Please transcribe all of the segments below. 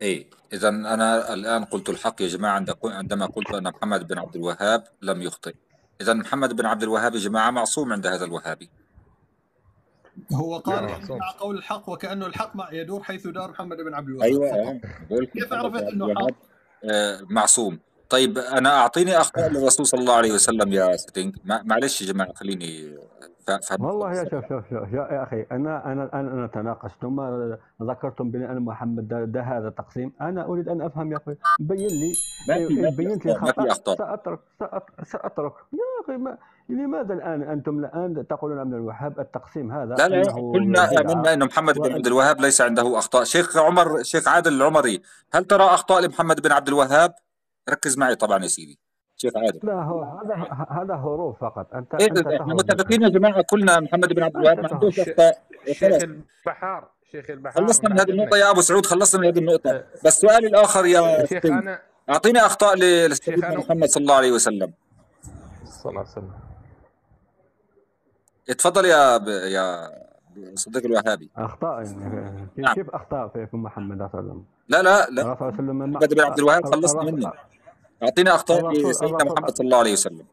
ايه، اذا انا الان قلت الحق يا جماعه عندما قلت ان محمد بن عبد الوهاب لم يخطئ. اذا محمد بن عبد الوهاب يا جماعه معصوم عند هذا الوهابي. هو قال لا إني معصوم. مع قول الحق وكأنه الحق يدور حيث دار محمد بن عبد الوهاب ايوه، فقط. بقول لك كيف محمد بن عرفت عبد إنه الوهاب حق؟ معصوم. طيب انا اعطيني اخطاء للرسول صلى الله عليه وسلم يا ستينج، معلش يا جماعه خليني فهمت والله يا السؤال. شوف يا اخي، انا تناقشت، ثم ذكرتم بان محمد ده هذا تقسيم. انا اريد ان افهم يا اخي، بين لي. ما في بينت لي اخطاء، ما في الخطا اخطاء. ساترك يا اخي. لماذا الان انتم تقولون ان الوهاب التقسيم هذا لا لا، انه كلنا بدعه؟ امنا انه محمد بن وان عبد الوهاب ليس عنده اخطاء. شيخ عمر، شيخ عادل العمري، هل ترى اخطاء لمحمد بن عبد الوهاب؟ ركز معي طبعا يا سيدي. شيخ عادل. لا، هذا هروب فقط. ايه، انت احنا تهرب بس. متفقين يا جماعه كلنا محمد بن عبد الوهاب انت ما تهرب. عندوش اخطاء. شيخ خلاص، البحار، شيخ البحار خلصنا من هذه بعد النقطه إذنك. يا ابو سعود، خلصنا من هذه النقطه. أه، بس سؤالي الاخر يا شيخ ستينج، أنا اعطيني اخطاء شيخ لسيدنا أنا محمد صلى الله عليه وسلم. صلى الله عليه وسلم. اتفضل يا صديق الوهابي. اخطاء يعني، نعم. كيف اخطاء في محمد صلى الله عليه وسلم؟ لا لا لا، الرسول صلى الله عليه وسلم محمد بن عبد الوهاب خلصنا منه. اعطيني اخطاء لسيدنا الرسول محمد صلى الله عليه وسلم.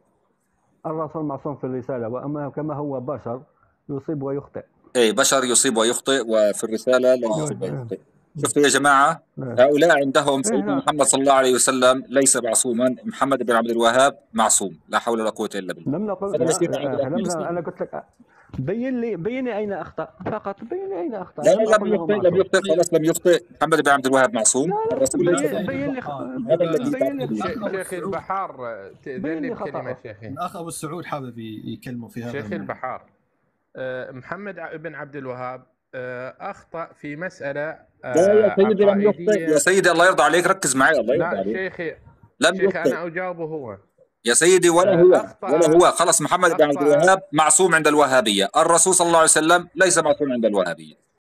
الرسول معصوم في الرسالة، وأما كما هو بشر يصيب ويخطئ. ايه، بشر يصيب ويخطئ، وفي الرسالة لا يصيب ويخطئ. شفتوا يا جماعة، هؤلاء عندهم إيه سيدنا لا. محمد صلى الله عليه وسلم ليس معصوما، محمد بن عبد الوهاب معصوم، لا حول ولا قوة إلا بالله. لم نقل هذا لا بصير يا عادل أخي، أحمد أنا سيدي. قلت لك بين لي أين أخطأ فقط. بين لي أين أخطأ، لا لم لا، أقل لم له يخطئ، لم معصوم. يخطئ، خلاص لم يخطئ. محمد بن عبد الوهاب لا معصوم، لا، الرسول ليس بين لي معصوما. لا هذا لا الذي بين لي تأخذه. شيخ البحار، تأذن بين لي لي بكلمة خطأه. شيخي. الأخ أبو السعود حابب يكلمه في هذا شيخ الموضوع. البحار، محمد بن عبد الوهاب أخطأ في مسألة لا يا سيدي لم يخطئ، يا عقائدية. سيدي الله يرضى عليك، ركز معي الله يرضى لا عليك. شيخي، لم شيخي يخطئ أنا أجاوبه هو. يا سيدي، ولا هو ولا أخطأ هو. خلص، محمد بن عبد أخطأ الوهاب معصوم عند الوهابية، الرسول صلى الله عليه وسلم ليس معصوم عند الوهابية.